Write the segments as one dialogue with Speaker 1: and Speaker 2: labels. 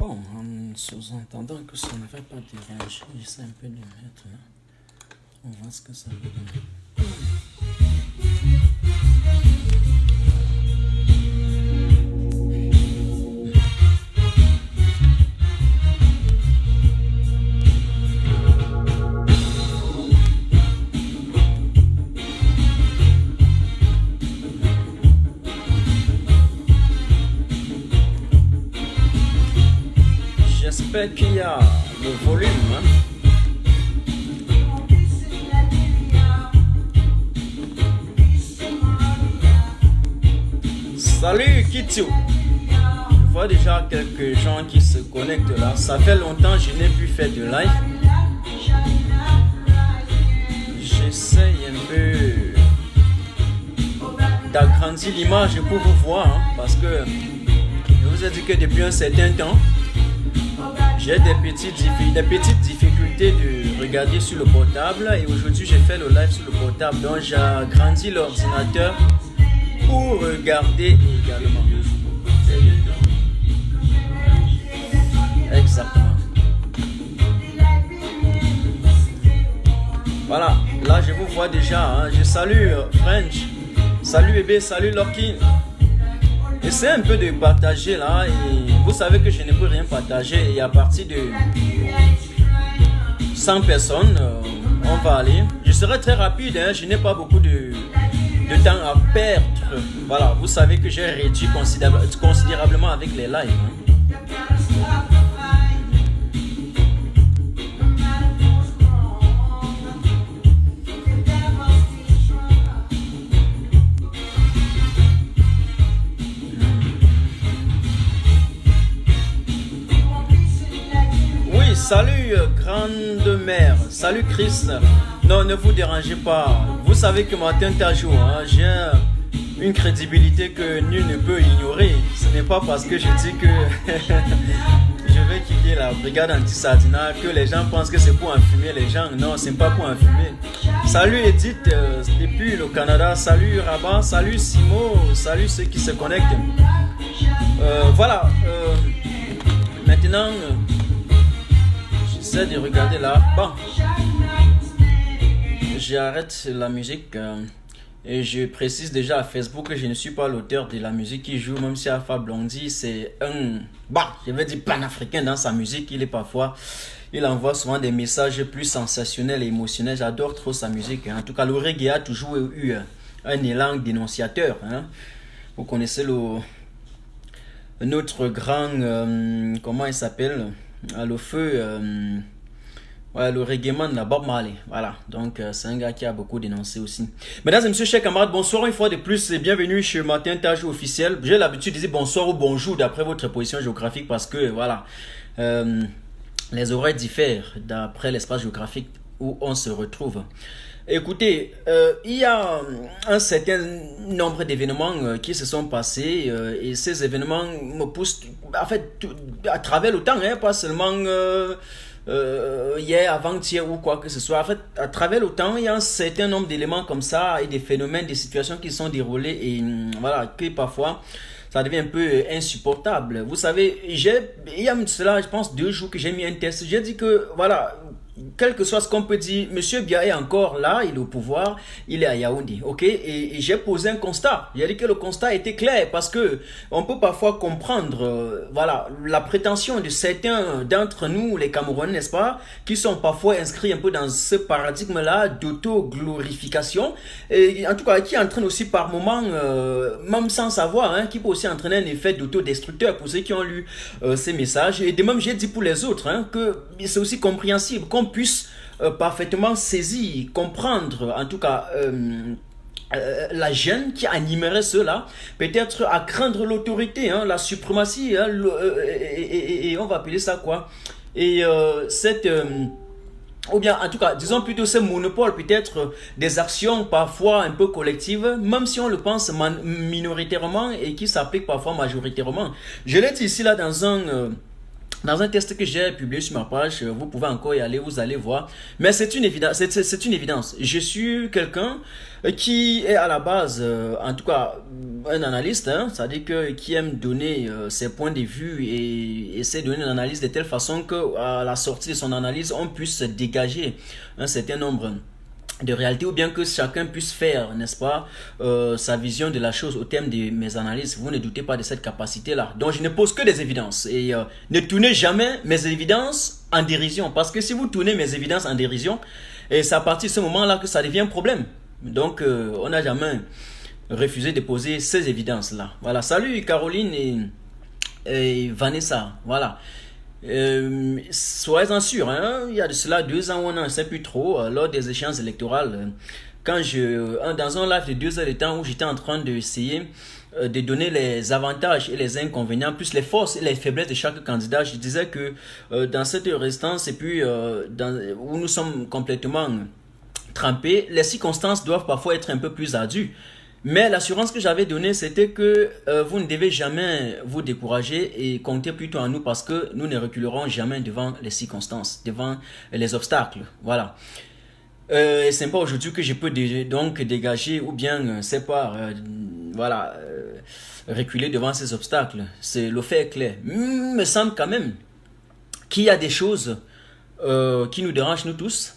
Speaker 1: Bon, en sous-entendant que ça ne va pas déranger, j'essaie un peu de mettre là. On voit ce que ça veut donner. J'espère qu'il y a le volume. Salut Kitsu. Je vois déjà quelques gens qui se connectent là. Ça fait longtemps que je n'ai plus fait de live. J'essaye un peu d'agrandir l'image pour vous voir. Parce que je vous ai dit que depuis un certain temps, j'ai des petites difficultés de regarder sur le portable et aujourd'hui j'ai fait le live sur le portable, donc j'ai agrandi l'ordinateur pour regarder également. Exactement. Voilà, là je vous vois déjà, je salue French, salut bébé, salut Loki. Essayez un peu de partager là et vous savez que je ne peux rien partager et à partir de 100 personnes, on va aller. Je serai très rapide, je n'ai pas beaucoup de temps à perdre. Voilà, vous savez que j'ai réduit considérablement avec les lives. Salut grande mère, salut Chris. Non, ne vous dérangez pas. Vous savez que Martin Tajou, j'ai une crédibilité que nul ne peut ignorer. Ce n'est pas parce que je dis que je vais quitter la brigade anti-Sardina que les gens pensent que c'est pour enfumer les gens. Non, c'est pas pour enfumer. Salut Edith depuis le Canada. Salut Rabat, salut Simo, salut ceux qui se connectent. Voilà. Maintenant... J'essaie de regarder là. Bon, j'arrête la musique et je précise déjà à Facebook que je ne suis pas l'auteur de la musique qui joue, même si Alpha Blondie c'est je vais dire panafricain dans sa musique. Il envoie souvent des messages plus sensationnels et émotionnels. J'adore trop sa musique. En tout cas, le reggae a toujours eu un élan dénonciateur. Vous connaissez notre grand, comment il s'appelle? Le feu, le reggaeman de Bob Marley. Voilà, donc c'est un gars qui a beaucoup dénoncé aussi. Mesdames et messieurs, chers camarades, bonsoir une fois de plus et bienvenue chez Martin Tajou officiel. J'ai l'habitude de dire bonsoir ou bonjour d'après votre position géographique parce que voilà, les oreilles diffèrent d'après l'espace géographique où on se retrouve. Écoutez, il y a un certain nombre d'événements qui se sont passés et ces événements me poussent en fait à travers le temps, pas seulement hier, avant-hier ou quoi que ce soit. En fait, à travers le temps, il y a un certain nombre d'éléments comme ça et des phénomènes, des situations qui sont déroulées et voilà, que parfois ça devient un peu insupportable. Vous savez, il y a cela, je pense, 2 jours que j'ai mis un test. J'ai dit que voilà, quel que soit ce qu'on peut dire, Monsieur Biya est encore là, il est au pouvoir, il est à Yaoundé, ok? Et j'ai posé un constat. J'ai dit que le constat était clair parce que on peut parfois comprendre, voilà, la prétention de certains d'entre nous, les Camerounais, n'est-ce pas, qui sont parfois inscrits un peu dans ce paradigme-là d'auto-glorification, et en tout cas qui entraîne aussi par moments, même sans savoir, qui peut aussi entraîner un effet d'autodestructeur pour ceux qui ont lu ces messages. Et de même, j'ai dit pour les autres, que c'est aussi compréhensible qu'on puisse parfaitement saisir, comprendre en tout cas la gêne qui animerait cela, peut-être à craindre l'autorité, la suprématie, et on va appeler ça quoi, et ou bien en tout cas disons plutôt ce monopole peut-être des actions parfois un peu collectives, même si on le pense minoritairement et qui s'applique parfois majoritairement. Je l'ai dit ici là dans un Dans un test que j'ai publié sur ma page, vous pouvez encore y aller, vous allez voir. Mais c'est une évidence, c'est une évidence. Je suis quelqu'un qui est à la base, en tout cas, un analyste, hein, c'est-à-dire que qui aime donner ses points de vue et essaie de donner une analyse de telle façon que à la sortie de son analyse, on puisse dégager un certain nombre de réalité, ou bien que chacun puisse faire, n'est-ce pas, sa vision de la chose au terme de mes analyses. Vous ne doutez pas de cette capacité-là. Donc je ne pose que des évidences et ne tournez jamais mes évidences en dérision, parce que si vous tournez mes évidences en dérision, et c'est à partir de ce moment-là que ça devient un problème. Donc on n'a jamais refusé de poser ces évidences-là. Voilà, salut Caroline et Vanessa, voilà. Soyez-en sûrs, hein, il y a de cela 2 ans, on n'en sait plus trop, lors des échéances électorales, dans un live de 2 heures de temps où j'étais en train d'essayer de donner les avantages et les inconvénients, plus les forces et les faiblesses de chaque candidat, je disais que dans cette résistance et puis où nous sommes complètement trempés, les circonstances doivent parfois être un peu plus ardues. Mais l'assurance que j'avais donnée, c'était que vous ne devez jamais vous décourager et compter plutôt en nous, parce que nous ne reculerons jamais devant les circonstances, devant les obstacles. Voilà. C'est pas aujourd'hui que je peux donc dégager ou bien, c'est pas, voilà, reculer devant ces obstacles. Le fait est clair. Il me semble quand même qu'il y a des choses qui nous dérangent nous tous.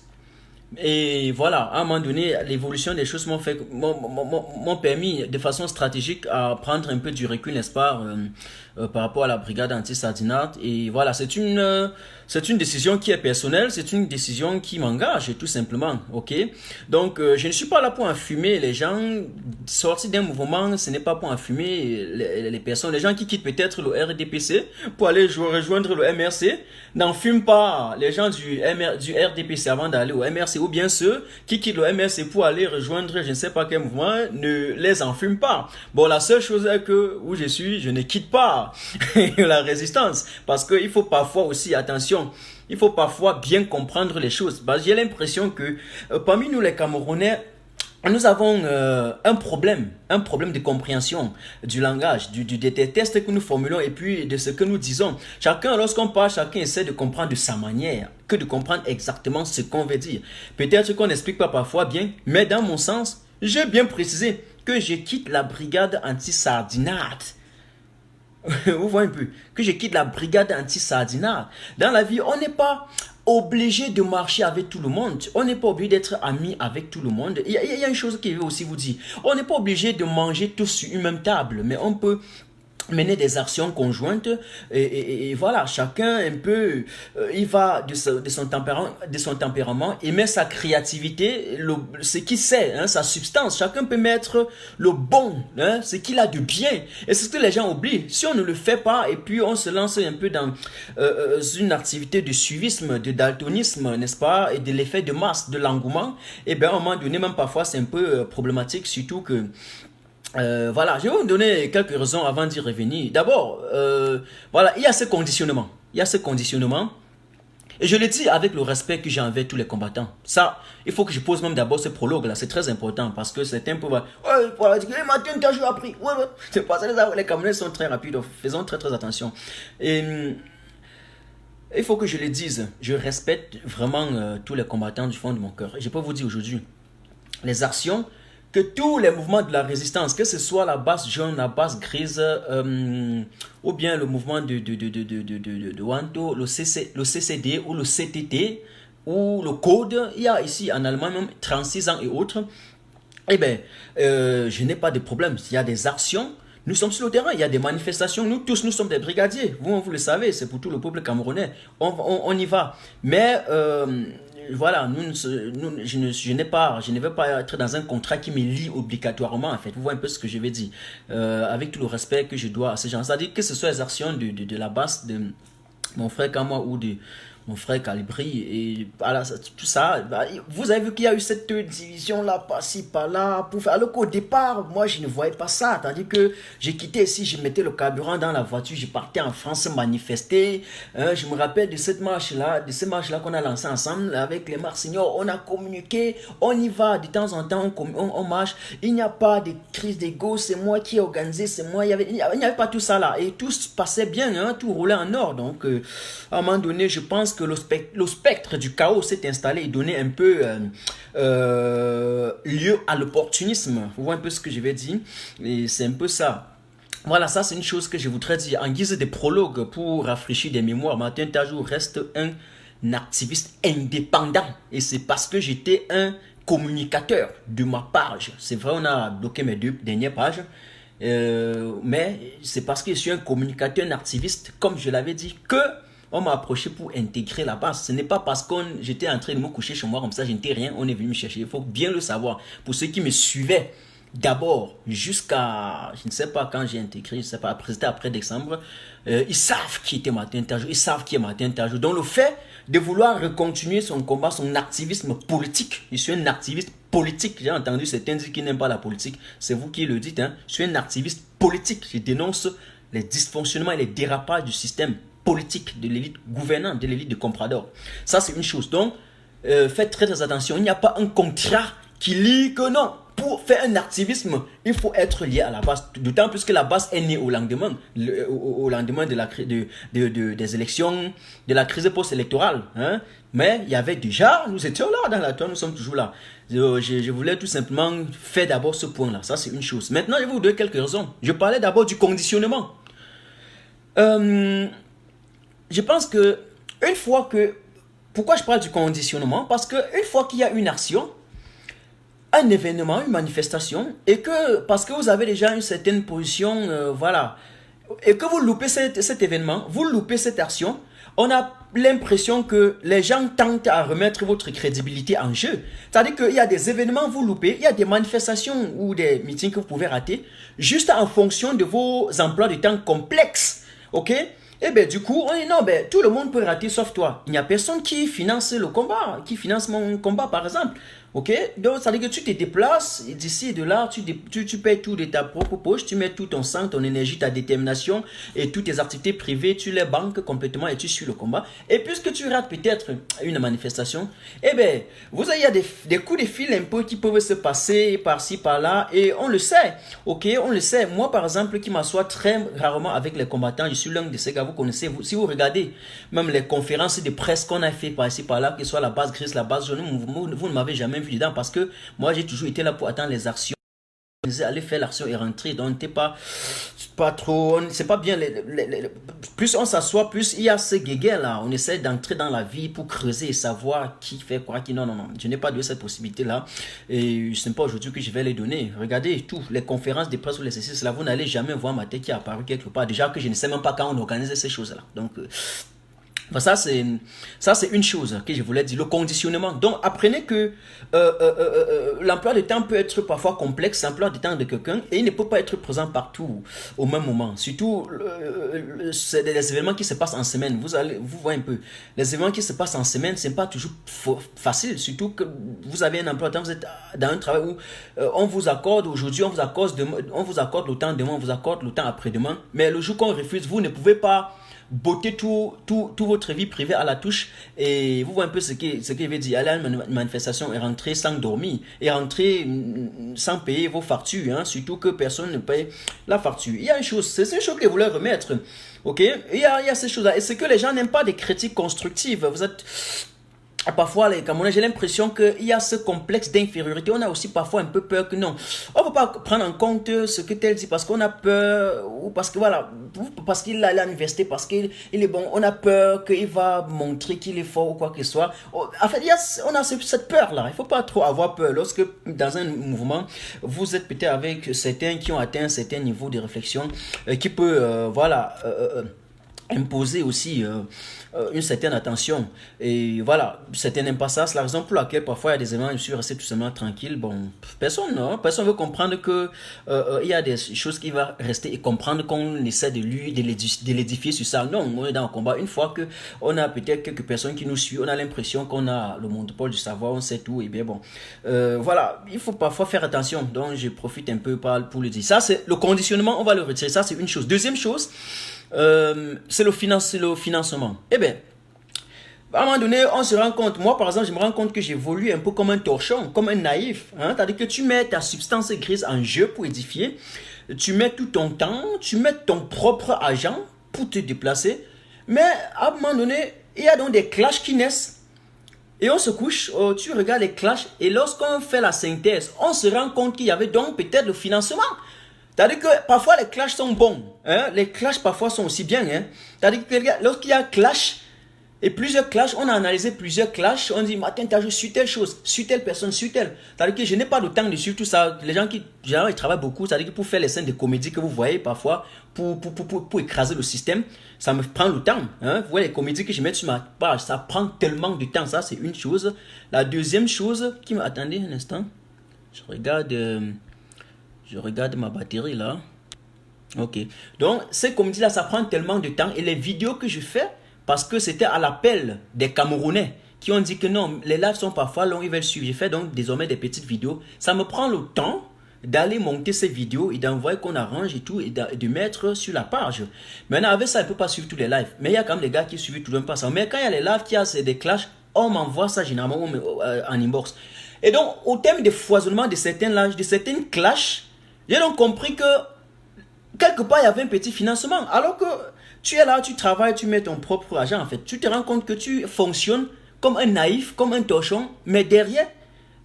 Speaker 1: Et voilà, à un moment donné, l'évolution des choses m'ont permis de façon stratégique à prendre un peu du recul, n'est-ce pas, par rapport à la brigade anti-sardinate. Et voilà, c'est une décision qui est personnelle, c'est une décision qui m'engage tout simplement, ok. Donc je ne suis pas là pour enfumer les gens. Sortir d'un mouvement, ce n'est pas pour enfumer les personnes. Les gens qui quittent peut-être le RDPC pour aller rejoindre le MRC, n'enfument pas les gens du RDPC avant d'aller au MRC, ou bien ceux qui quittent le MRC pour aller rejoindre je ne sais pas quel mouvement, ne les enfument pas. Bon, la seule chose est que où je suis, je ne quitte pas la résistance, parce qu'il faut parfois aussi, attention, il faut parfois bien comprendre les choses. J'ai l'impression que parmi nous les Camerounais, nous avons un problème de compréhension du langage, des tests que nous formulons et puis de ce que nous disons. Chacun, lorsqu'on parle, chacun essaie de comprendre de sa manière, que de comprendre exactement ce qu'on veut dire. Peut-être qu'on n'explique pas parfois bien, mais dans mon sens, j'ai bien précisé que je quitte la brigade anti-sardinate. Vous voyez un peu, que je quitte la brigade anti-sardinate. Dans la vie, on n'est pas obligé de marcher avec tout le monde. On n'est pas obligé d'être ami avec tout le monde. Il y a une chose que je veux aussi vous dire. On n'est pas obligé de manger tous sur une même table, mais on peut mener des actions conjointes et voilà, chacun un peu il va de son tempérament et met sa créativité, ce qu'il sait, hein, sa substance. Chacun peut mettre le bon, hein, ce qu'il a de bien, et c'est ce que les gens oublient. Si on ne le fait pas et puis on se lance un peu dans une activité de suivisme, de daltonisme, n'est-ce pas, et de l'effet de masse, de l'engouement, et bien à un moment donné, même parfois c'est un peu problématique, surtout que voilà, je vais vous donner quelques raisons avant d'y revenir. D'abord, voilà, il y a ce conditionnement. Il y a ce conditionnement. Et je le dis avec le respect que j'ai envers tous les combattants. Ça, il faut que je pose même d'abord ce prologue-là. C'est très important parce que certains peuvent... Ouais, voilà, Martin, t'as joué appris. Ouais, ouais. C'est pas ça, les Camerounais sont très rapides. Faisons très, très attention. Et il faut que je le dise. Je respecte vraiment tous les combattants du fond de mon cœur. Et je peux vous dire aujourd'hui, les actions que tous les mouvements de la résistance, que ce soit la base jaune, la base grise, ou bien le mouvement de Wanto, le CCD ou le CTT, ou le code, il y a ici en Allemagne même 36 ans et autres, eh bien, je n'ai pas de problème. Il y a des actions, nous sommes sur le terrain, il y a des manifestations, nous tous, nous sommes des brigadiers. Vous le savez, c'est pour tout le peuple camerounais. On y va. Mais... voilà, je ne veux pas être dans un contrat qui me lie obligatoirement, en fait. Vous voyez un peu ce que je veux dire. Avec tout le respect que je dois à ces gens. C'est-à-dire que ce soit les actions de la base de mon frère Kamwa ou mon frère Calibri, et voilà, tout ça. Bah, vous avez vu qu'il y a eu cette division-là, par-ci, par-là, alors qu'au départ, moi, je ne voyais pas ça. Tandis que j'ai quitté ici, je mettais le carburant dans la voiture, je partais en France manifester. Je me rappelle de cette marche-là, qu'on a lancée ensemble avec les Marsignors. On a communiqué, on y va de temps en temps, on marche. Il n'y a pas de crise d'ego, c'est moi qui ai organisé, c'est moi. Il n'y avait pas tout ça là. Et tout se passait bien, hein, tout roulait en or. Donc, à un moment donné, je pense que le spectre du chaos s'est installé et donnait un peu lieu à l'opportunisme. Vous voyez un peu ce que je vais dire? Et c'est un peu ça. Voilà, ça c'est une chose que je voudrais dire en guise de prologue pour rafraîchir des mémoires. Martin Tajou reste un activiste indépendant et c'est parce que j'étais un communicateur de ma page. C'est vrai, on a bloqué mes 2 dernières pages, mais c'est parce que je suis un communicateur, un activiste, comme je l'avais dit, que on m'a approché pour intégrer la base. Ce n'est pas parce que j'étais en train de me coucher chez moi comme ça, je n'étais rien, on est venu me chercher. Il faut bien le savoir. Pour ceux qui me suivaient, d'abord, jusqu'à, je ne sais pas quand j'ai intégré, je ne sais pas, après décembre, ils savent qui était Martin Tajou, ils savent qui est Martin Tajou. Donc le fait de vouloir recontinuer son combat, son activisme politique, je suis un activiste politique, j'ai entendu certains dire qu'ils n'aiment pas la politique, c'est vous qui le dites, hein. Je suis un activiste politique, je dénonce les dysfonctionnements et les dérapages du système politique de l'élite gouvernante, de l'élite de compradors. Ça c'est une chose. Donc, faites très attention, il n'y a pas un contrat qui lit que non. Pour faire un activisme, il faut être lié à la base. D'autant plus que la base est née au lendemain des élections, de la crise post-électorale. Hein? Mais il y avait déjà, nous étions là dans la toile, nous sommes toujours là. Je voulais tout simplement faire d'abord ce point-là. Ça, c'est une chose. Maintenant, je vais vous donner quelques raisons. Je parlais d'abord du conditionnement. Je pense que, une fois que... Pourquoi je parle du conditionnement? Parce qu'une fois qu'il y a une action, un événement, une manifestation, et que parce que vous avez déjà une certaine position, voilà, et que vous loupez cet événement, vous loupez cette action, on a l'impression que les gens tentent à remettre votre crédibilité en jeu. C'est-à-dire qu'il y a des événements, vous loupez, il y a des manifestations ou des meetings que vous pouvez rater, juste en fonction de vos emplois de temps complexes, ok? Et bien du coup, on dit non, ben, tout le monde peut rater sauf toi. Il n'y a personne qui finance le combat, qui finance mon combat par exemple. Ok, donc ça veut dire que tu te déplaces d'ici et de là, tu payes tout de ta propre poche, tu mets tout ton sang, ton énergie, ta détermination et toutes tes activités privées, tu les banques complètement et tu suis le combat. Et puisque tu rates peut-être une manifestation, eh bien, il y a des coups de fil un peu qui peuvent se passer par-ci, par-là et on le sait. Ok, on le sait. Moi, par exemple, qui m'assois très rarement avec les combattants, je suis l'un de ces gars, vous connaissez, si vous regardez même les conférences de presse qu'on a fait par-ci, par-là, que ce soit la base grise, la base jaune, vous ne m'avez jamais vu dedans parce que moi j'ai toujours été là pour attendre les actions, aller faire l'action et rentrer. Donc t'es pas trop, c'est pas bien, plus on s'assoit, plus il y a ce guéguerre là, on essaie d'entrer dans la vie pour creuser et savoir qui fait quoi, qui non, je n'ai pas de cette possibilité là et ce n'est pas aujourd'hui que je vais les donner. Regardez tout, les conférences de presse ou les exercices là, vous n'allez jamais voir ma tête qui est apparue quelque part, déjà que je ne sais même pas quand on organise ces choses là. Donc ça c'est une chose que je voulais dire, le conditionnement. Donc apprenez que l'emploi de temps peut être parfois complexe, l'emploi de temps de quelqu'un, et il ne peut pas être présent partout au même moment. Surtout c'est des événements qui se passent en semaine. Vous voyez un peu, les événements qui se passent en semaine, c'est pas toujours facile, surtout que vous avez un emploi de temps, vous êtes dans un travail où on vous accorde aujourd'hui, on vous accorde le temps demain, on vous accorde le temps après-demain, mais le jour qu'on refuse, vous ne pouvez pas botter tout votre vie privée à la touche. Et vous voyez un peu ce qu'il veut dire, aller à une manifestation et rentrer sans dormir et rentrer sans payer vos factures, hein, surtout que personne ne paye la facture. Il y a une chose, c'est une chose que je voulais remettre, ok, il y a ces choses là, et c'est que les gens n'aiment pas des critiques constructives. Vous êtes parfois, les Camerounais, j'ai l'impression qu'il y a ce complexe d'infériorité. On a aussi parfois un peu peur que non, on ne peut pas prendre en compte ce que tel dit parce qu'on a peur, ou parce que voilà, parce qu'il est allé à l'université, parce qu'il est bon, on a peur qu'il va montrer qu'il est fort ou quoi que ce soit. En fait, on a cette peur-là. Il ne faut pas trop avoir peur. Lorsque dans un mouvement, vous êtes peut-être avec certains qui ont atteint un certain niveau de réflexion qui peut, voilà, imposer aussi une certaine attention et voilà, certains n'aiment pas ça. C'est la raison pour laquelle parfois il y a des éléments, je suis resté tout simplement tranquille. Bon, personne veut comprendre que il y a des choses qui vont rester et comprendre qu'on essaie de l'édifier sur ça. Non, on est dans un combat. Une fois que on a peut-être quelques personnes qui nous suivent, on a l'impression qu'on a le monopole du savoir, on sait tout. Et bien bon, voilà, il faut parfois faire attention. Donc je profite un peu pour le dire. Ça c'est le conditionnement, on va le retirer. Ça c'est une chose. Deuxième chose, c'est le financement. Eh bien, à un moment donné, on se rend compte, moi par exemple, je me rends compte que j'évolue un peu comme un torchon, comme un naïf. Hein? C'est-à-dire que tu mets ta substance grise en jeu pour édifier, tu mets tout ton temps, tu mets ton propre argent pour te déplacer, mais à un moment donné, il y a donc des clashs qui naissent. Et on se couche, tu regardes les clashs, et lorsqu'on fait la synthèse, on se rend compte qu'il y avait donc peut-être le financement. C'est-à-dire que parfois les clashs sont bons, hein? Les clashs parfois sont aussi bien. Hein? C'est-à-dire que lorsqu'il y a clash et plusieurs clashs, on a analysé plusieurs clashs, on dit Martin, tu as joué sur telle chose, sur telle personne, sur telle. C'est-à-dire que je n'ai pas le temps de suivre tout ça. Les gens qui généralement, ils travaillent beaucoup, c'est-à-dire que pour faire les scènes de comédie que vous voyez parfois, pour écraser le système, ça me prend le temps. Hein? Vous voyez les comédies que je mets sur ma page, ça prend tellement de temps, ça c'est une chose. La deuxième chose qui me... Attendez un instant, je regarde ma batterie là. Ok. Donc, ces comédies-là, ça prend tellement de temps. Et les vidéos que je fais, parce que c'était à l'appel des Camerounais qui ont dit que non, les lives sont parfois longs, ils veulent suivre. J'ai fait donc désormais des petites vidéos. Ça me prend le temps d'aller monter ces vidéos et d'envoyer qu'on arrange et tout et de mettre sur la page. Maintenant, avec ça, je ne peux pas suivre tous les lives. Mais il y a quand même des gars qui suivent tout le monde pas ça. Mais quand il y a les lives qui a des clashs, on m'envoie ça généralement en inbox. Et donc, au thème de foisonnement de certains lives, de certaines clashs, j'ai donc compris que quelque part il y avait un petit financement. Alors que tu es là, tu travailles, tu mets ton propre argent en fait. Tu te rends compte que tu fonctionnes comme un naïf, comme un torchon, mais derrière,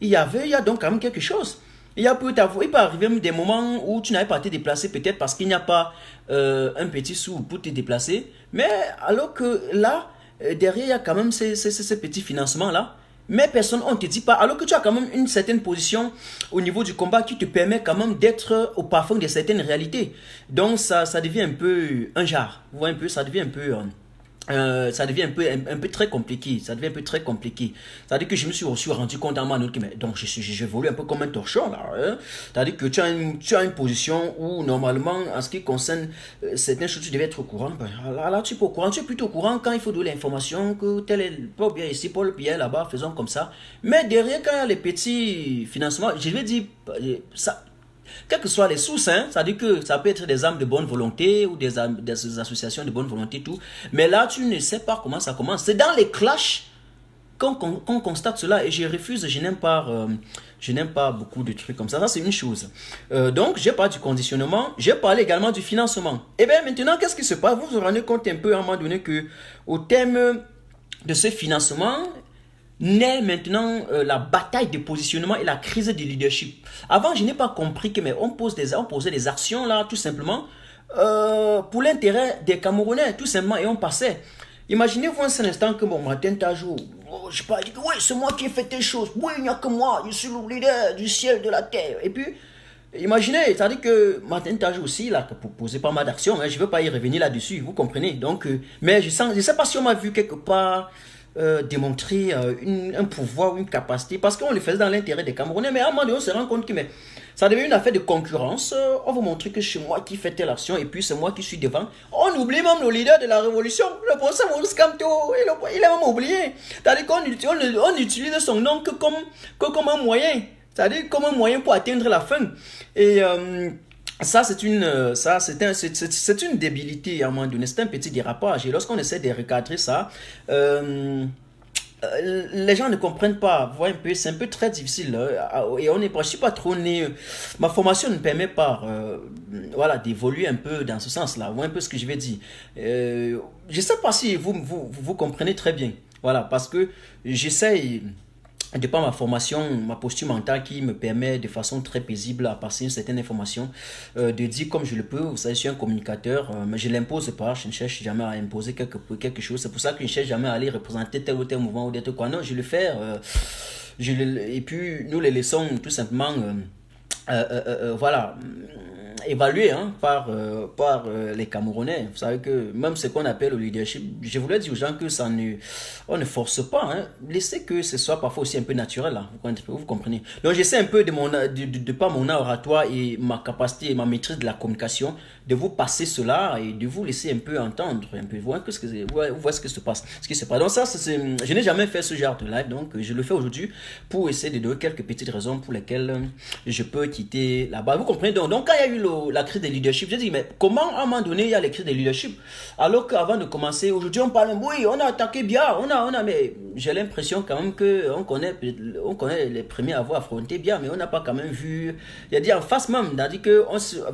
Speaker 1: il y a donc quand même quelque chose. Il peut arriver des moments où tu n'avais pas été déplacé, peut-être parce qu'il n'y a pas un petit sou pour te déplacer. Mais alors que là, derrière, il y a quand même ces petits financements-là. Mais personne, on ne te dit pas, alors que tu as quand même une certaine position au niveau du combat qui te permet quand même d'être au parfum de certaines réalités. Donc ça devient un peu un genre. Vous voyez un peu, ça devient un peu... ça devient un peu très compliqué. Ça devient un peu très compliqué. C'est-à-dire que je me suis aussi rendu compte à un moment donné que donc j'évolue un peu comme un torchon là. Hein? C'est-à-dire que tu as une position où normalement, en ce qui concerne certaines choses, tu devais être au courant. Ben, là, tu es pas au courant. Tu es plutôt au courant quand il faut donner l'information que tel est pas bien ici, Paul Pierre là-bas, faisons comme ça. Mais derrière, quand il y a les petits financements, je vais dire ça. Quelles que soient les sources, hein, ça dit que ça peut être des âmes de bonne volonté ou des associations de bonne volonté, tout. Mais là, tu ne sais pas comment ça commence. C'est dans les clashs qu'on constate cela et je refuse, je n'aime pas beaucoup de trucs comme ça. Ça, c'est une chose. Donc, j'ai parlé du conditionnement, j'ai parlé également du financement. Et bien maintenant, qu'est-ce qui se passe? Vous vous rendez compte un peu à un moment donné que au thème de ce financement, naît maintenant la bataille de positionnement et la crise de leadership. Avant, je n'ai pas compris que mais on posait des actions là, tout simplement, pour l'intérêt des Camerounais, tout simplement, et on passait. Imaginez-vous un seul instant que bon, Martin Tajou, je sais pas, dit que oui, c'est moi qui ai fait telle chose, oui, il n'y a que moi, je suis le leader du ciel, de la terre. Et puis, imaginez, c'est-à-dire que Martin Tajou aussi, il a proposé pas mal d'actions, hein, je ne veux pas y revenir là-dessus, vous comprenez. Donc, mais je ne sais pas si on m'a vu quelque part démontrer un pouvoir ou une capacité, parce qu'on le faisait dans l'intérêt des Camerounais, mais à un moment donné, on se rend compte que mais, ça devient une affaire de concurrence. On vous montrer que c'est moi qui fais telle action et puis c'est moi qui suis devant. On oublie même le leader de la révolution, le professeur Maurice Kamto, il est même oublié. C'est-à-dire qu'on utilise son nom que comme un moyen, c'est-à-dire comme un moyen pour atteindre la fin. Et ça, c'est une débilité à un moment donné, c'est un petit dérapage. Et lorsqu'on essaie de recadrer ça, les gens ne comprennent pas. Vous voyez un peu, c'est un peu très difficile. Et je suis pas trop né. Ma formation ne permet pas, voilà, d'évoluer un peu dans ce sens-là. Vous voyez un peu ce que je vais dire. Je sais pas si vous comprenez très bien. Voilà, parce que j'essaye, de par ma formation, ma posture mentale qui me permet de façon très paisible à passer une certaine information, de dire comme je le peux. Vous savez, je suis un communicateur, mais je ne l'impose pas, je ne cherche jamais à imposer quelque chose. C'est pour ça que je ne cherche jamais à aller représenter tel ou tel mouvement ou d'être quoi. Non, je le fais. Et puis, nous les laissons tout simplement, voilà, évalué hein, par les Camerounais. Vous savez que même ce qu'on appelle le leadership, je voulais dire aux gens que on ne force pas. Hein. Laissez que ce soit parfois aussi un peu naturel. Là. Vous comprenez. Donc j'essaie un peu de par mon oratoire et ma capacité et ma maîtrise de la communication, de vous passer cela et de vous laisser un peu entendre, un peu voir ce qui se passe. Donc ça, je n'ai jamais fait ce genre de live, donc je le fais aujourd'hui pour essayer de donner quelques petites raisons pour lesquelles je peux quitter là-bas. Vous comprenez donc quand il y a eu la crise des leadership, j'ai dit mais comment à un moment donné il y a les crises des leadership alors qu'avant de commencer, aujourd'hui on parle, oui on a attaqué bien, mais j'ai l'impression quand même que on connaît les premiers à avoir affronté bien, mais on n'a pas quand même vu, il a dit en face même, c'est-à-dire que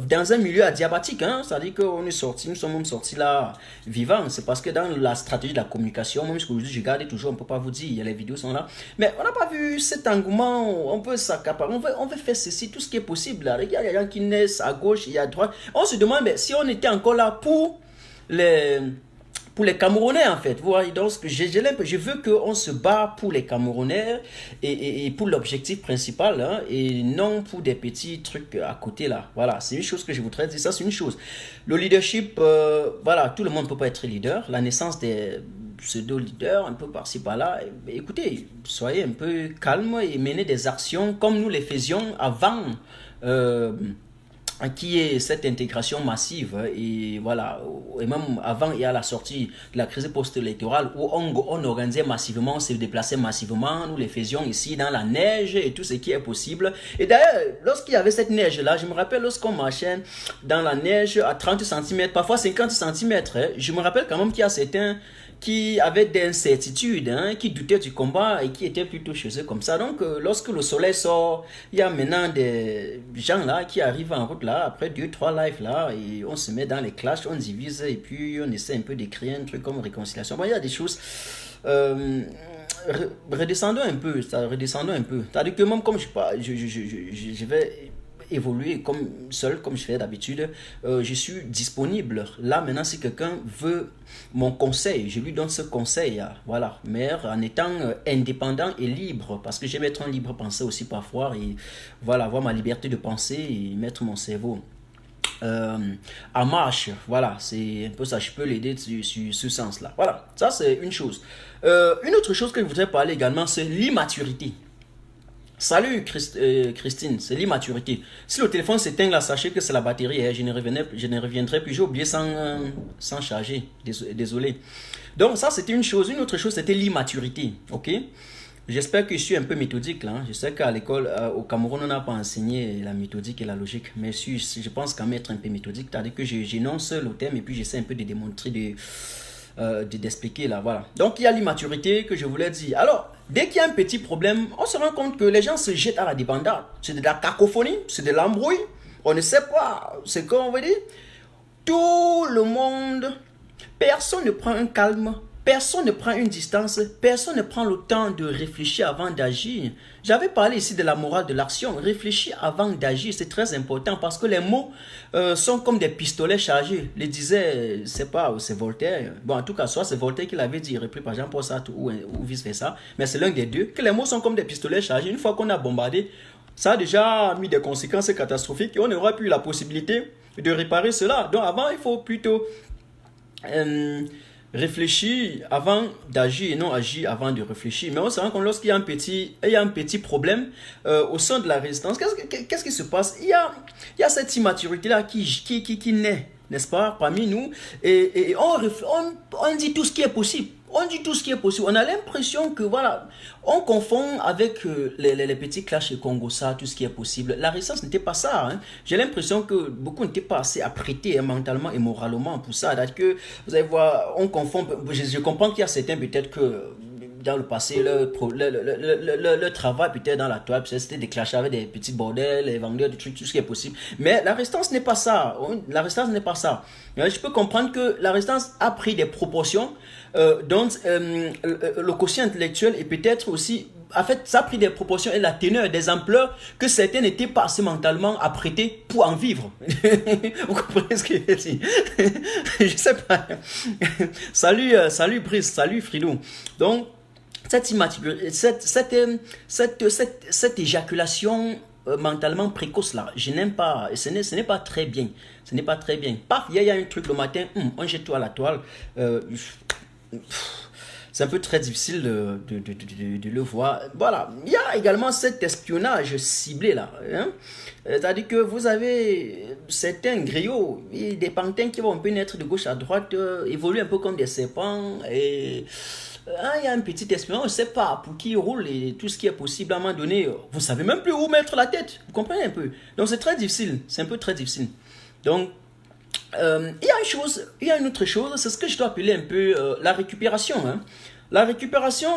Speaker 1: dans un milieu adiabatique, hein, c'est-à-dire qu'on nous sommes même sortis là vivants, c'est parce que dans la stratégie de la communication, même jusqu'aujourd'hui je garde toujours, on peut pas vous dire, les vidéos sont là, mais on n'a pas vu cet engouement, on peut s'accaparer, on veut faire ceci, tout ce qui est possible, là. Il y a des gens qui naissent à gauche et à droite, on se demande mais si on était encore là pour les Camerounais en fait, vous voyez, donc je veux qu'on se bat pour les Camerounais et pour l'objectif principal hein, et non pour des petits trucs à côté là, voilà, c'est une chose que je voudrais dire, ça c'est une chose. Le leadership, voilà, tout le monde ne peut pas être leader, la naissance des pseudo-leaders un peu par-ci par-là, écoutez, soyez un peu calme et menez des actions comme nous les faisions avant qui est cette intégration massive et voilà, et même avant il y a la sortie de la crise post-électorale où on organisait massivement, on se déplaçait massivement, nous les faisions ici dans la neige et tout ce qui est possible. Et d'ailleurs lorsqu'il y avait cette neige là, je me rappelle lorsqu'on marchait dans la neige à 30 cm, parfois 50 cm, hein, je me rappelle quand même qu'il y a certains qui avaient des incertitudes, hein, qui doutaient du combat et qui étaient plutôt chez eux comme ça. Donc, lorsque le soleil sort, il y a maintenant des gens là qui arrivent en route là, après 2-3 lives là, et on se met dans les clashs, on divise et puis on essaie un peu d'écrire un truc comme réconciliation. Bon, il y a des choses... redescendons un peu. C'est-à-dire que même comme je vais évoluer comme seul, comme je fais d'habitude, je suis disponible. Là, maintenant, si quelqu'un veut mon conseil, je lui donne ce conseil, voilà, mais en étant indépendant et libre, parce que j'aime être un libre penseur aussi parfois, et voilà, avoir ma liberté de penser et mettre mon cerveau en marche, voilà, c'est un peu ça, je peux l'aider sur ce sens-là. Voilà, ça c'est une chose. Une autre chose que je voudrais parler également, c'est l'immaturité. Salut Christine, c'est l'immaturité. Si le téléphone s'éteint là, sachez que c'est la batterie, je ne reviendrai plus, j'ai oublié sans charger, désolé. Donc ça c'était une chose, une autre chose c'était l'immaturité, ok. J'espère que je suis un peu méthodique là, je sais qu'à l'école, au Cameroun on n'a pas enseigné la méthodique et la logique, mais je pense quand même être un peu méthodique, c'est-à-dire que j'énonce le thème et puis j'essaie un peu de démontrer d'expliquer là, voilà. Donc il y a l'immaturité que je voulais dire. Alors, dès qu'il y a un petit problème, on se rend compte que les gens se jettent à la débandade. C'est de la cacophonie, c'est de l'embrouille. On ne sait pas ce qu'on veut dire. Tout le monde, personne ne prend un calme, personne ne prend une distance, personne ne prend le temps de réfléchir avant d'agir. J'avais parlé ici de la morale de l'action. Réfléchir avant d'agir, c'est très important parce que les mots sont comme des pistolets chargés. Le disait, c'est Voltaire. Bon, en tout cas, soit c'est Voltaire qui l'avait dit, repris par Jean-Paul Sartre ou vice-versa. Mais c'est l'un des deux, que les mots sont comme des pistolets chargés. Une fois qu'on a bombardé, ça a déjà mis des conséquences catastrophiques et on n'aura plus la possibilité de réparer cela. Donc avant, il faut plutôt réfléchir avant d'agir et non agir avant de réfléchir. Mais on se rend compte lorsqu'il y a un petit problème au sein de la résistance, qu'est-ce qui se passe? Il y a cette immaturité-là qui naît, n'est-ce pas, parmi nous, et on dit tout ce qui est possible. On dit tout ce qui est possible. On a l'impression que, voilà, on confond avec les petits clashs et Congo, ça, tout ce qui est possible. La résistance n'était pas ça. Hein. J'ai l'impression que beaucoup n'étaient pas assez apprêtés hein, mentalement et moralement pour ça. C'est-à-dire que, vous allez voir, on confond. Je comprends qu'il y a certains, peut-être que dans le passé, le travail peut-être dans la toile, c'était des clashs avec des petits bordels, les vendeurs, des trucs, tout ce qui est possible. Mais la résistance n'est pas ça. La résistance n'est pas ça. Je peux comprendre que la résistance a pris des proportions dont le quotient intellectuel et peut-être aussi, en fait, ça a pris des proportions et la teneur, des ampleurs que certains n'étaient pas assez mentalement apprêtés pour en vivre. Vous comprenez ce que je veux dire? Je sais pas. Salut Brice, salut Fridou. Donc, cette éjaculation mentalement précoces là. Je n'aime pas, ce n'est pas très bien. Ce n'est pas très bien. Paf, il y a un truc le matin, on jette tout à la toile. C'est un peu très difficile de le voir. Voilà, il y a également cet espionnage ciblé là. Hein? C'est-à-dire que vous avez certains griots, des pantins qui vont un peu naître de gauche à droite, évoluent un peu comme des serpents. Et il y a un petit espionnage, on ne sait pas pour qui il roule et tout ce qui est possible à un moment donné. Vous ne savez même plus où mettre la tête. Vous comprenez un peu? Donc c'est très difficile. C'est un peu très difficile. Donc, il y a une autre chose, c'est ce que je dois appeler un peu la récupération. Hein. La récupération,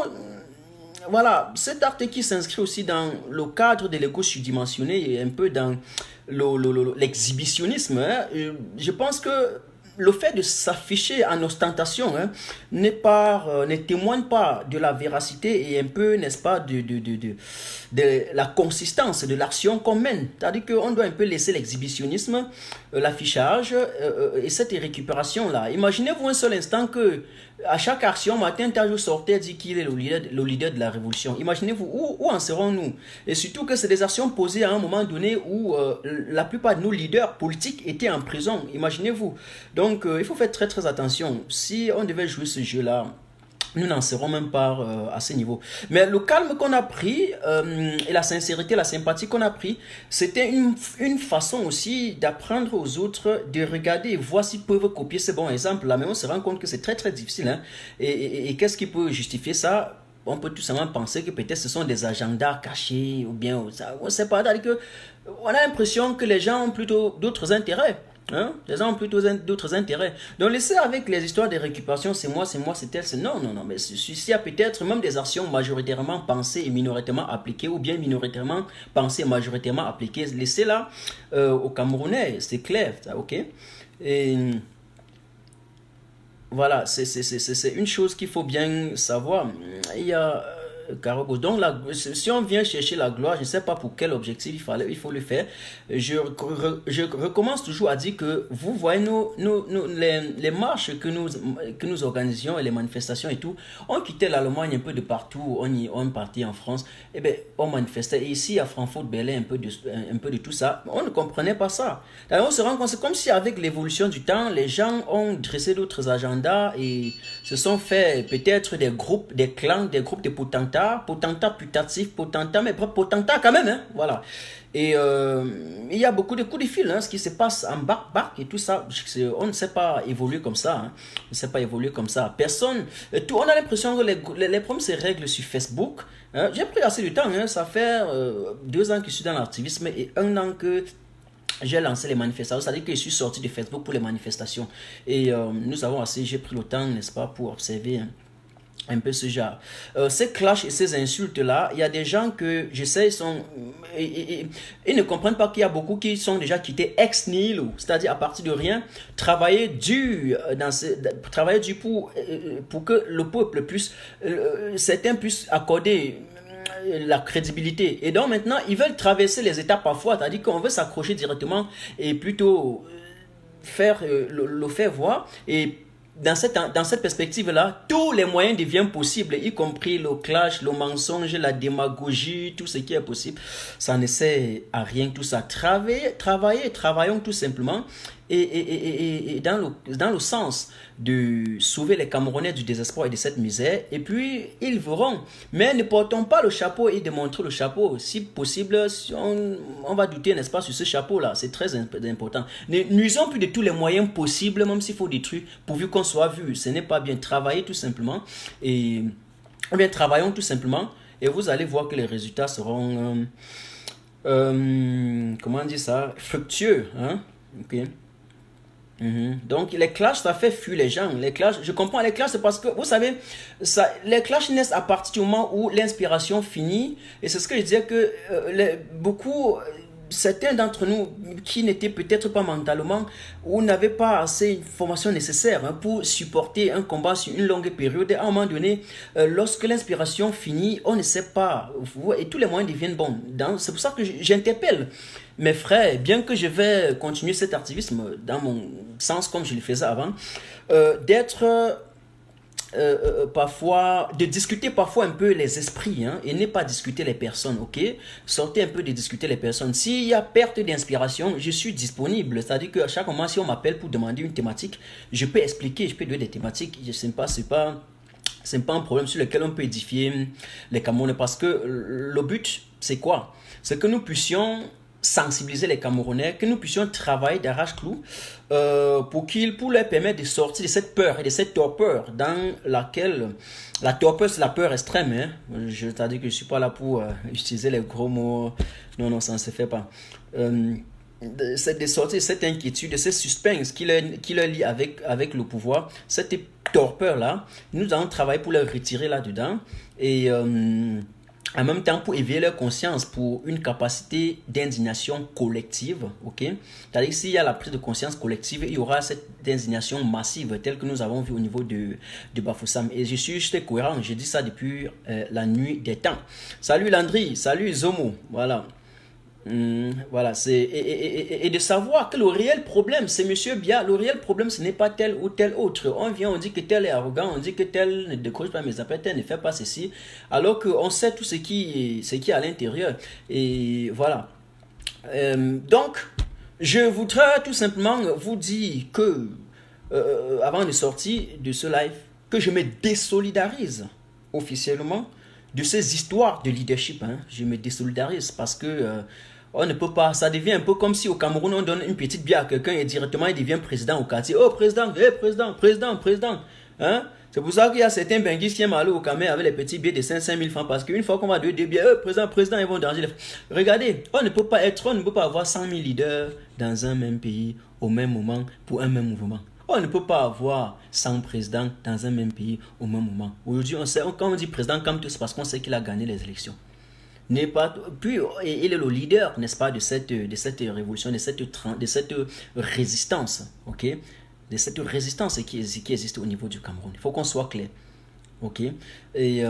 Speaker 1: voilà, cet acte qui s'inscrit aussi dans le cadre de l'ego surdimensionné et un peu dans l'exhibitionnisme. Hein. Je pense que le fait de s'afficher en ostentation ne témoigne pas de la véracité et un peu, n'est-ce pas, de la consistance de l'action qu'on mène. C'est-à-dire qu'on doit un peu laisser l'exhibitionnisme, l'affichage et cette récupération-là. Imaginez-vous un seul instant que à chaque action, Martin Tajou sortait et dit qu'il est le leader de la révolution. Imaginez-vous, où en serons-nous? Et surtout que c'est des actions posées à un moment donné où la plupart de nos leaders politiques étaient en prison. Imaginez-vous. Donc, il faut faire très très attention. Si on devait jouer ce jeu-là, nous n'en serons même pas à ce niveau. Mais le calme qu'on a pris et la sincérité, la sympathie qu'on a pris, c'était une façon aussi d'apprendre aux autres, de regarder et voir s'ils peuvent copier ce bon exemple là. Mais on se rend compte que c'est très très difficile. Hein. Et qu'est-ce qui peut justifier ça? On peut tout simplement penser que peut-être ce sont des agendas cachés ou bien on ne sait pas. On a l'impression que les gens ont plutôt d'autres intérêts. Hein? Les gens ont plutôt d'autres intérêts. Donc, laissez avec les histoires de récupération, c'est moi, c'est tel, c'est non. Mais s'il y a peut-être même des actions majoritairement pensées et minoritairement appliquées, ou bien minoritairement pensées et majoritairement appliquées, laissez-la aux Camerounais, c'est clair, ça, ok? Et voilà, c'est une chose qu'il faut bien savoir. Il y a Caragos. Donc, si on vient chercher la gloire, je ne sais pas pour quel objectif il faut le faire. Je recommence toujours à dire que vous voyez les marches que nous organisions et les manifestations et tout, on quittait l'Allemagne un peu de partout, on partait en France, et bien on manifestait. Et ici à Francfort-Berlin, un peu de tout ça, on ne comprenait pas ça. D'ailleurs, on se rend compte, c'est comme si avec l'évolution du temps, les gens ont dressé d'autres agendas et se sont fait peut-être des groupes, des clans, des groupes de potentats putatifs, mais potentats quand même, hein, voilà. Et il y a beaucoup de coups de fil, hein, ce qui se passe en bac et tout ça, on ne sait pas évoluer comme ça, hein, on ne sait pas évoluer comme ça. Personne, on a l'impression que les problèmes se règlent sur Facebook. Hein. J'ai pris assez de temps, hein, ça fait 2 ans que je suis dans l'activisme et 1 an que j'ai lancé les manifestations, c'est-à-dire que je suis sorti de Facebook pour les manifestations. Et j'ai pris le temps, n'est-ce pas, pour observer un peu ce genre. Ces clashs et ces insultes-là, il y a des gens que je sais, ils ne comprennent pas qu'il y a beaucoup qui sont déjà quittés ex nihilo, c'est-à-dire à partir de rien, travailler dur pour que le peuple puisse, certains puissent accorder la crédibilité. Et donc maintenant, ils veulent traverser les étapes parfois, c'est-à-dire qu'on veut s'accrocher directement et plutôt faire le faire voir. Et dans cette perspective-là, tous les moyens deviennent possibles, y compris le clash, le mensonge, la démagogie, tout ce qui est possible. Ça ne sert à rien, tout ça. Travaillons tout simplement. Et dans le sens de sauver les Camerounais du désespoir et de cette misère, et puis ils verront. Mais ne portons pas le chapeau et démontrons le chapeau. Si possible, on va douter, n'est-ce pas, sur ce chapeau-là. C'est très important. Ne nuisons plus de tous les moyens possibles, même s'il faut des trucs, pourvu qu'on soit vu. Ce n'est pas bien. Travailler tout simplement. Travaillons tout simplement. Et vous allez voir que les résultats seront, comment on dit ça, fructueux. Hein? Ok. Donc les clashs, ça fait fuir les gens. Les clashs, je comprends, les clashs, c'est parce que vous savez, les clashs naissent à partir du moment où l'inspiration finit. Et c'est ce que je disais que certains d'entre nous qui n'étaient peut-être pas mentalement ou n'avaient pas assez de formation nécessaire pour supporter un combat sur une longue période, à un moment donné, lorsque l'inspiration finit, on ne sait pas, et tous les moyens deviennent bons. C'est pour ça que j'interpelle mes frères, bien que je vais continuer cet activisme dans mon sens comme je le faisais avant, d'être parfois, de discuter parfois un peu les esprits, hein, et ne pas discuter les personnes, ok? Sortez un peu de discuter les personnes. S'il y a perte d'inspiration, je suis disponible. C'est-à-dire qu'à chaque moment, si on m'appelle pour demander une thématique, je peux expliquer, je peux donner des thématiques. Je sais pas, c'est pas un problème sur lequel on peut édifier les Camerounais, parce que le but, c'est quoi? C'est que nous puissions sensibiliser les Camerounais, que nous puissions travailler d'arrache-clou pour leur permettre de sortir de cette peur et de cette torpeur dans laquelle la torpeur, c'est la peur extrême, hein. C'est-à-dire que je ne suis pas là pour utiliser les gros mots. Non, non, ça ne se fait pas. C'est de sortir de cette inquiétude, de ce suspense qui leur lie avec le pouvoir, cette torpeur-là. Nous allons travailler pour leur retirer là-dedans et en même temps pour éveiller leur conscience pour une capacité d'indignation collective, ok? C'est-à-dire que s'il y a la prise de conscience collective, il y aura cette indignation massive telle que nous avons vu au niveau de Bafoussam. Et je suis juste cohérent, je dis ça depuis la nuit des temps. Salut Landry, salut Zomo, voilà. Voilà, et de savoir que le réel problème, c'est Monsieur Bia, le réel problème, ce n'est pas tel ou tel autre. On vient, on dit que tel est arrogant, on dit que tel ne décroche pas mes appels, tel ne fait pas ceci, alors qu'on sait tout ce qui est à l'intérieur. Et voilà. Donc, je voudrais tout simplement vous dire que, avant de sortir de ce live, que je me désolidarise officiellement de ces histoires de leadership, hein. Je me désolidarise parce que on ne peut pas, ça devient un peu comme si au Cameroun on donne une petite bière à quelqu'un et directement il devient président au quartier. Oh président, président. Hein? C'est pour ça qu'il y a certains benguis qui aiment aller au Cameroun avec les petits billets de 5 000 francs parce qu'une fois qu'on va donner des billets, président, ils vont déranger les... Regardez, on ne peut pas avoir 100 000 leaders dans un même pays au même moment pour un même mouvement. On ne peut pas avoir 100 présidents dans un même pays au même moment. Aujourd'hui, quand on dit président Kamto, c'est parce qu'on sait qu'il a gagné les élections. Puis il est le leader, n'est-ce pas, de cette révolution, de cette résistance, ok, de cette résistance qui existe au niveau du Cameroun. Il faut qu'on soit clair, ok, et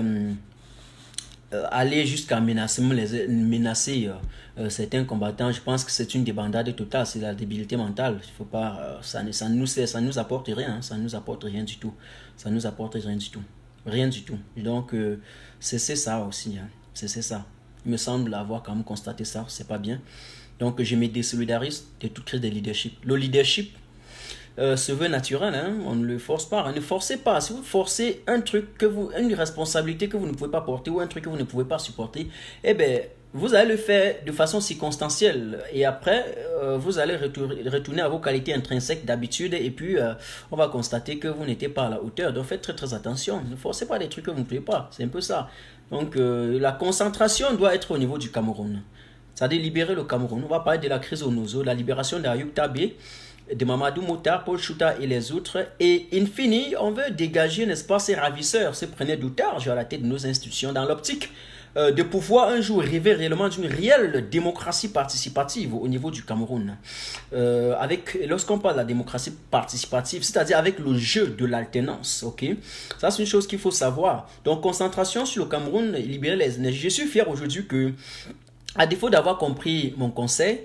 Speaker 1: aller jusqu'à menacer certains combattants, je pense que c'est une débandade totale, c'est la débilité mentale. Il faut pas, ça nous apporte rien, hein, ça nous apporte rien du tout, rien du tout. Donc c'est ça aussi, hein, c'est ça. Il me semble avoir quand même constaté ça, c'est pas bien. Donc je me désolidarise de toute crise de leadership. Le leadership se veut naturel, hein? On ne le force pas, ne forcez pas. Si vous forcez un truc une responsabilité que vous ne pouvez pas porter ou un truc que vous ne pouvez pas supporter, eh bien, vous allez le faire de façon circonstancielle et après, vous allez retourner à vos qualités intrinsèques d'habitude et puis on va constater que vous n'étiez pas à la hauteur. Donc faites très très attention, ne forcez pas des trucs que vous ne pouvez pas, c'est un peu ça. Donc la concentration doit être au niveau du Cameroun. C'est-à-dire libérer le Cameroun. On va parler de la crise au Nozo, la libération d'Ayub Tabé, de Mamadou Mouta, Paul Chouta et les autres. Et in fine, on veut dégager, n'est-ce pas, ces ravisseurs, ces preneurs d'otages à la tête de nos institutions dans l'optique de pouvoir un jour rêver réellement d'une réelle démocratie participative au niveau du Cameroun. Lorsqu'on parle de la démocratie participative, c'est-à-dire avec le jeu de l'alternance, ok? Ça, c'est une chose qu'il faut savoir. Donc, concentration sur le Cameroun, libérer les énergies. Je suis fier aujourd'hui que, à défaut d'avoir compris mon conseil,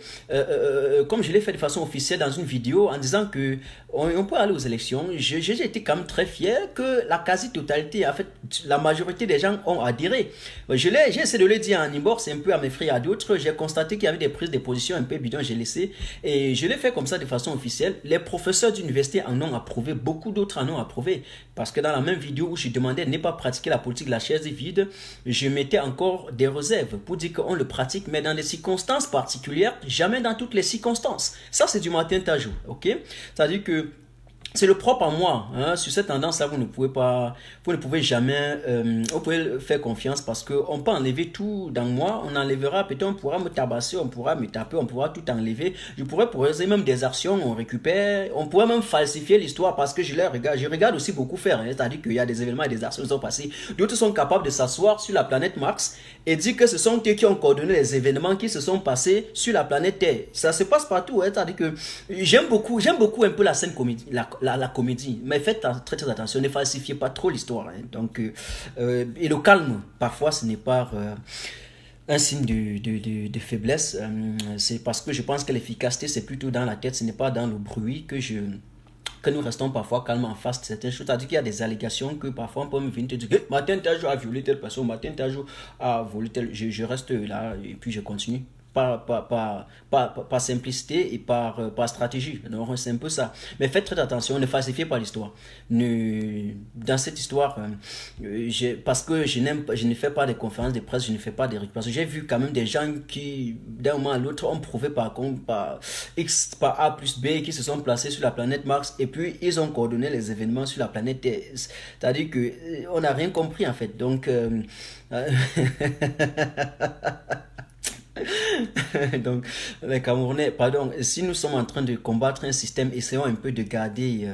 Speaker 1: comme je l'ai fait de façon officielle dans une vidéo en disant que on peut aller aux élections, j'ai été quand même très fier que la quasi-totalité, en fait, la majorité des gens ont adhéré. J'ai essayé de le dire en inbox, un peu à mes frères et à d'autres. J'ai constaté qu'il y avait des prises de position un peu bidons, j'ai laissé. Et je l'ai fait comme ça de façon officielle. Les professeurs d'université en ont approuvé, beaucoup d'autres en ont approuvé. Parce que dans la même vidéo où je demandais de ne pas pratiquer la politique de la chaise vide, je mettais encore des réserves pour dire qu'on le pratique, mais dans des circonstances particulières, jamais dans toutes les circonstances. Ça, c'est du matin à jour, ok? C'est-à-dire que c'est le propre à moi, hein. Sur cette tendance-là, vous ne pouvez jamais, vous pouvez faire confiance parce qu'on peut enlever tout dans moi, on enlèvera, peut-être on pourra me tabasser, on pourra me taper, on pourra tout enlever, je pourrais poser même des actions, on récupère, on pourrait même falsifier l'histoire parce que je regarde aussi beaucoup faire, hein. C'est-à-dire qu'il y a des événements et des actions qui sont passées, d'autres sont capables de s'asseoir sur la planète Mars et dire que ce sont eux qui ont coordonné les événements qui se sont passés sur la planète Terre. Ça se passe partout, hein. C'est-à-dire que j'aime beaucoup un peu la scène comédie, la comédie, mais faites très très attention, ne falsifiez pas trop l'histoire, hein. Donc et le calme parfois ce n'est pas un signe de faiblesse, c'est parce que je pense que l'efficacité c'est plutôt dans la tête, ce n'est pas dans le bruit que je que nous restons parfois calmes en face de certaines choses. C'est-à-dire qu'il y a des allégations que parfois on peut me venir te dire hey, Martin, tel jour a violé telle personne, Martin, tel jour a volé tel. Je reste là et puis je continue. Par simplicité et par stratégie. Donc, c'est un peu ça. Mais faites très attention, ne falsifiez pas l'histoire. Dans cette histoire, parce que je ne fais pas de conférences de presse, je ne fais pas des récupérations. J'ai vu quand même des gens qui, d'un moment à l'autre, ont prouvé par X, par A plus B, qui se sont placés sur la planète Mars et puis ils ont coordonné les événements sur la planète Terre. C'est-à-dire qu'on n'a rien compris en fait. Donc, donc, les Camerounais, pardon, si nous sommes en train de combattre un système, essayons un peu de garder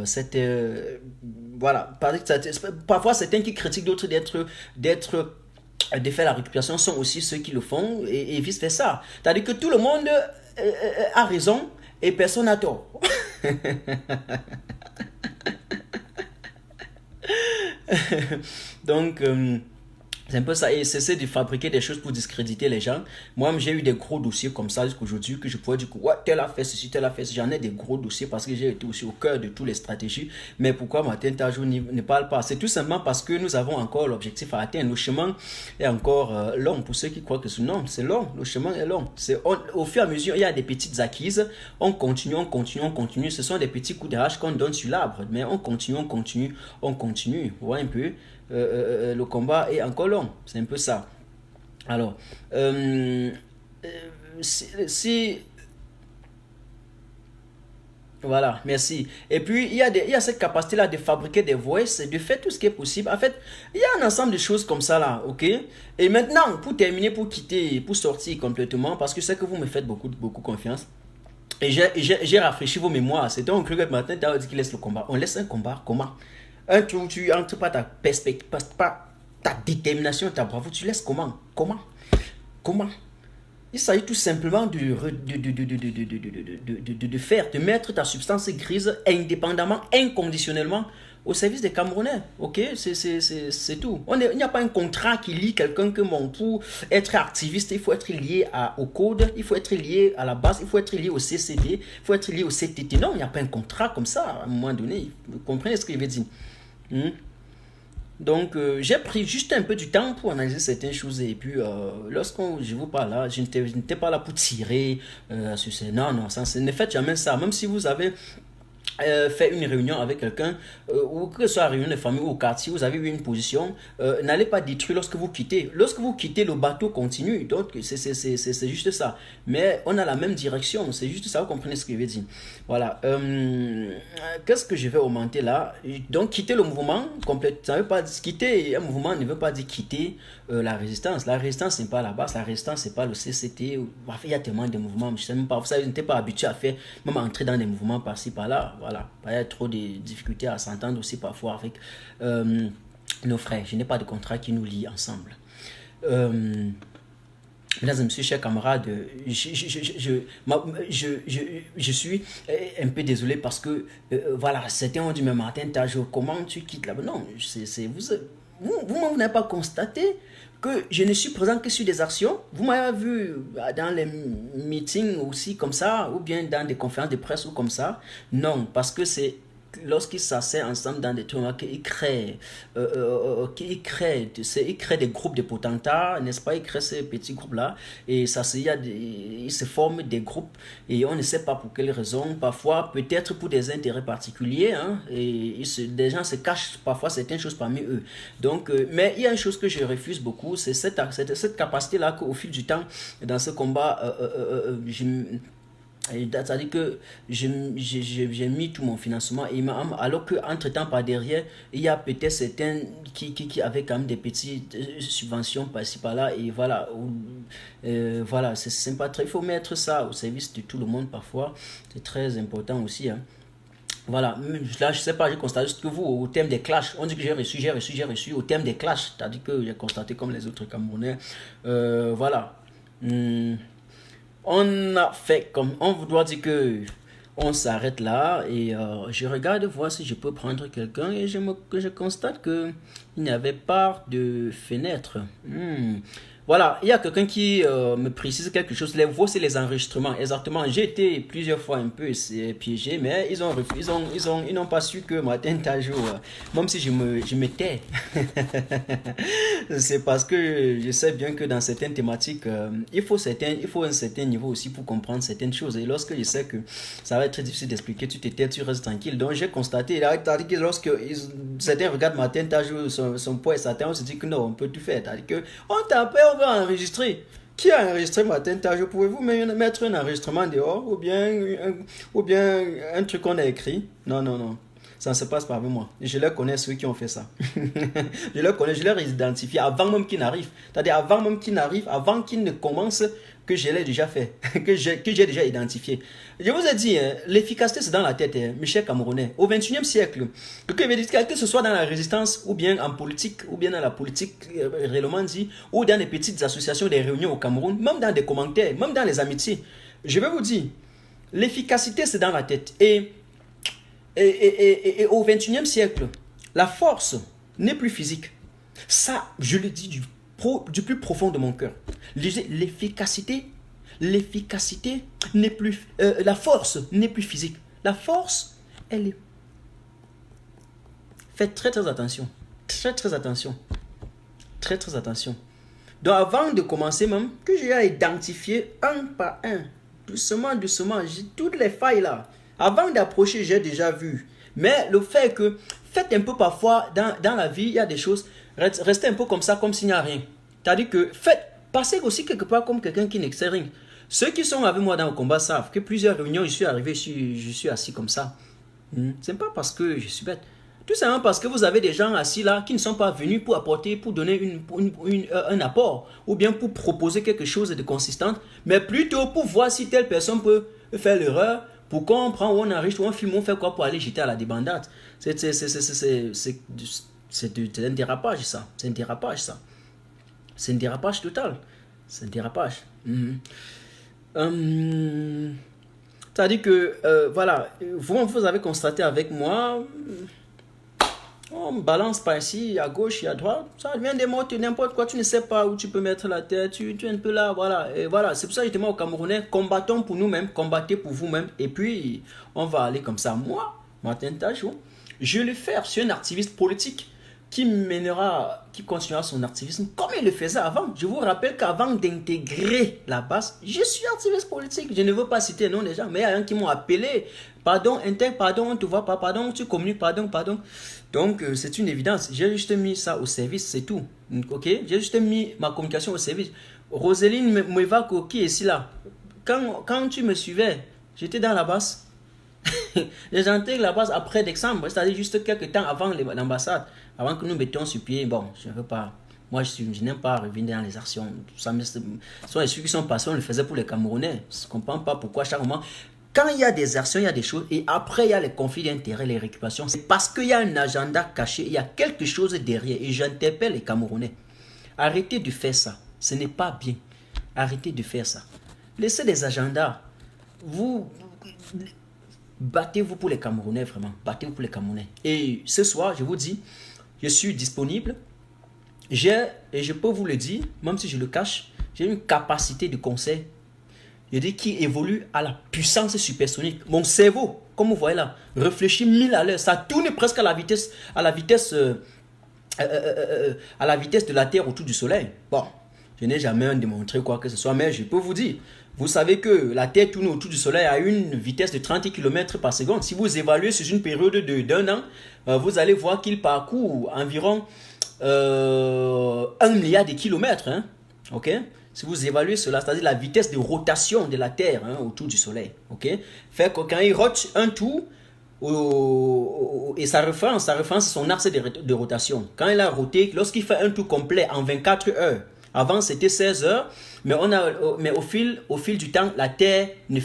Speaker 1: cette, voilà, parfois certains qui critiquent d'autres de faire la récupération sont aussi ceux qui le font et vice versa. C'est-à-dire que tout le monde a raison et personne n'a tort. Donc, c'est un peu ça, et cesser de fabriquer des choses pour discréditer les gens. Moi, j'ai eu des gros dossiers comme ça jusqu'aujourd'hui que je pourrais dire que ouais, tel a fait ceci, tel a fait ceci. J'en ai des gros dossiers parce que j'ai été aussi au cœur de toutes les stratégies. Mais pourquoi Martin Tajou ne parle pas? C'est tout simplement parce que nous avons encore l'objectif à atteindre. Le chemin est encore long. Pour ceux qui croient que c'est non, c'est long. Le chemin est long. Au fur et à mesure, il y a des petites acquises. On continue, on continue, on continue. Ce sont des petits coups de hache qu'on donne sur l'arbre. Mais on continue, on continue, on continue. Vous voyez un peu? Le combat est encore long, c'est un peu ça. Alors, voilà, merci. Et puis, il y a cette capacité-là de fabriquer des voices, de faire tout ce qui est possible. En fait, il y a un ensemble de choses comme ça, là, ok? Et maintenant, pour terminer, pour quitter, pour sortir complètement, parce que je sais que vous me faites beaucoup, beaucoup confiance. Et j'ai rafraîchi vos mémoires. C'était un cru que matin, tu as dit qu'il laisse le combat. On laisse un combat, comment? Un trou, tu entres pas ta perspective, pas ta détermination, ta bravoure, tu laisses comment? Comment? Il s'agit tout simplement de faire, de mettre ta substance grise indépendamment, inconditionnellement au service des Camerounais. Ok? C'est tout. Il n'y a pas un contrat qui lie quelqu'un que pour être activiste, il faut être lié au code, il faut être lié à la base, il faut être lié au CCD, il faut être lié au CTT. Non, il n'y a pas un contrat comme ça à un moment donné. Vous comprenez ce que je veux dire? Donc, j'ai pris juste un peu du temps pour analyser certaines choses. Et puis, lorsque je vous parle là, je n'étais pas là pour tirer sur ces... Non, ne faites jamais ça. Même si vous avez fait une réunion avec quelqu'un, ou que ce soit réunion de famille ou au quartier, vous avez eu une position, n'allez pas détruire lorsque vous quittez. Lorsque vous quittez, le bateau continue. Donc, c'est juste ça. Mais on a la même direction. C'est juste ça. Vous comprenez ce que je veux dire? Voilà. Qu'est-ce que je vais augmenter là? Donc, quitter le mouvement complet. Ça veut pas dire quitter un mouvement ne veut pas dire quitter la résistance. La résistance, c'est pas la base. La résistance, c'est pas le CCT. Il y a tellement de mouvements. Je sais même pas. Vous savez, je n'étais pas habitué à faire, même à entrer dans des mouvements par-ci, par-là. Voilà. Il y a trop de difficultés à s'entendre aussi parfois avec nos frères. Je n'ai pas de contrat qui nous lie ensemble. Mesdames et messieurs, chers camarades, je suis un peu désolé parce que, voilà, certains ont dit, mais Martin Tajou, comment tu quittes là-bas? Non, vous n'avez pas constaté que je ne suis présent que sur des actions. Vous m'avez vu dans les meetings aussi comme ça, ou bien dans des conférences de presse ou comme ça. Non, parce que c'est lorsqu'ils s'asseyent ensemble dans des trucs, ils créent des groupes de potentats, n'est-ce pas? Ils créent ces petits groupes-là et ils se forment des groupes et on ne sait pas pour quelles raisons, parfois peut-être pour des intérêts particuliers, hein, et des gens se cachent parfois certaines choses parmi eux. Donc, mais il y a une chose que je refuse beaucoup, c'est cette capacité-là qu'au fil du temps, dans ce combat, c'est-à-dire que j'ai mis tout mon financement alors qu'entre temps par derrière il y a peut-être certains qui avaient quand même des petites subventions par-ci par-là et voilà, voilà, c'est sympa. Il faut mettre ça au service de tout le monde parfois, c'est très important aussi, hein. Voilà, là je sais pas, j'ai constaté juste que vous, au thème des clashs, on dit que j'ai reçu, au thème des clashs, c'est-à-dire que j'ai constaté comme les autres Camerounais, voilà. On a fait comme on vous doit dire que on s'arrête là et je regarde voir si je peux prendre quelqu'un et je constate que il n'y avait pas de fenêtre. Voilà, il y a quelqu'un qui me précise quelque chose. Les voix, c'est les enregistrements. Exactement. J'ai été plusieurs fois un peu piégé, mais ils ont refusé, ils n'ont pas su que Martin Tajou, même si je me tais, c'est parce que je sais bien que dans certaines thématiques, il faut un certain niveau aussi pour comprendre certaines choses. Et lorsque je sais que ça va être très difficile d'expliquer, tu te tais, tu restes tranquille. Donc j'ai constaté, c'est-à-dire que lorsque certains regardent Martin Tajou, son poids et certains, on se dit que non, on peut tout faire. C'est-à-dire que on t'appelle, on va enregistrer. Qui a enregistré Martin Tajou? Pouvez-vous mettre un enregistrement dehors ou bien un truc qu'on a écrit? Non, non, non. Ça ne se passe pas avec moi. Je les connais, ceux qui ont fait ça. Je les connais, je les identifie avant même qu'ils n'arrivent. C'est-à-dire avant même qu'ils n'arrivent, avant qu'ils ne commencent, que je l'ai déjà fait, que j'ai déjà identifié. Je vous ai dit, hein, l'efficacité c'est dans la tête, hein, mes chers Camerounais. Au XXIe siècle, que ce soit dans la résistance, ou bien en politique, ou bien dans la politique réellement dit, ou dans des petites associations, des réunions au Cameroun, même dans des commentaires, même dans les amitiés. Je vais vous dire, l'efficacité c'est dans la tête. Et au XXIe siècle, la force n'est plus physique. Ça, je le dis du plus profond de mon cœur. L'efficacité n'est plus... la force n'est plus physique. La force, elle est... Faites très très attention. Très très attention. Très très attention. Donc avant de commencer même, que j'ai identifié un par un, doucement, doucement, j'ai toutes les failles là. Avant d'approcher, j'ai déjà vu. Mais le fait que, faites un peu parfois, dans la vie, il y a des choses, restez un peu comme ça, comme s'il n'y a rien. C'est-à-dire que, passez aussi quelque part comme quelqu'un qui n'excelle rien. Ceux qui sont avec moi dans le combat savent que plusieurs réunions, je suis arrivé, je suis assis comme ça. Ce n'est pas parce que je suis bête. Tout simplement parce que vous avez des gens assis là qui ne sont pas venus pour apporter, pour donner un apport, ou bien pour proposer quelque chose de consistant, mais plutôt pour voir si telle personne peut faire l'erreur. Pourquoi on prend ou on enregistre ou on filme, on fait quoi pour aller jeter à la débandade? C'est un dérapage ça. C'est un dérapage ça. C'est un dérapage total. C'est un dérapage. C'est-à-dire que, voilà, vous avez constaté avec moi, on balance par ici, à gauche et à droite, ça vient des mots, n'importe quoi, tu ne sais pas où tu peux mettre la tête, tu es un peu là, voilà. Et voilà, c'est pour ça que je demande aux Camerounais, combattons pour nous-mêmes, combattez pour vous-même, et puis on va aller comme ça. Moi, Martin Tajou, je vais le faire, je suis un activiste politique qui continuera son activisme comme il le faisait avant. Je vous rappelle qu'avant d'intégrer la base, je suis activiste politique. Je ne veux pas citer le nom des gens, mais il y a un qui m'ont appelé. Pardon, pardon, on ne te voit pas, pardon, tu communiques, pardon. Donc, c'est une évidence. J'ai juste mis ça au service, c'est tout. Ok? J'ai juste mis ma communication au service. Roseline Mwevako, qui est ici là? Quand tu me suivais, j'étais dans la base. J'ai intégré la base après décembre, c'est-à-dire juste quelques temps avant l'ambassade, avant que nous mettions sur pied. Bon, je ne veux pas. Moi, je n'aime pas revenir dans les actions. Ce sont les ceux qui sont passés, on le faisait pour les Camerounais. Je ne comprends pas pourquoi à chaque moment. Quand il y a des actions, il y a des choses, et après il y a les conflits d'intérêts, les récupérations, c'est parce qu'il y a un agenda caché, il y a quelque chose derrière, et j'interpelle les Camerounais. Arrêtez de faire ça, ce n'est pas bien. Arrêtez de faire ça. Laissez les agendas. Battez-vous pour les Camerounais, vraiment. Battez-vous pour les Camerounais. Et ce soir, je vous dis, je suis disponible. Et je peux vous le dire, même si je le cache, j'ai une capacité de conseil. Je dis qui évolue à la puissance supersonique. Mon cerveau, comme vous voyez là, réfléchit 1000 à l'heure. Ça tourne presque à la vitesse de la Terre autour du Soleil. Bon, je n'ai jamais démontré quoi que ce soit, mais je peux vous dire, vous savez que la Terre tourne autour du Soleil à une vitesse de 30 km par seconde. Si vous évaluez sur une période d'un an, vous allez voir qu'il parcourt environ 1 milliard de kilomètres. Hein? Ok? Si vous évaluez cela, c'est-à-dire la vitesse de rotation de la Terre autour du Soleil. Ok? Fait que quand il rote un tour, et sa référence son axe de rotation. Quand il a roté, lorsqu'il fait un tour complet en 24 heures, avant c'était 16 heures, mais au fil du temps, la Terre ne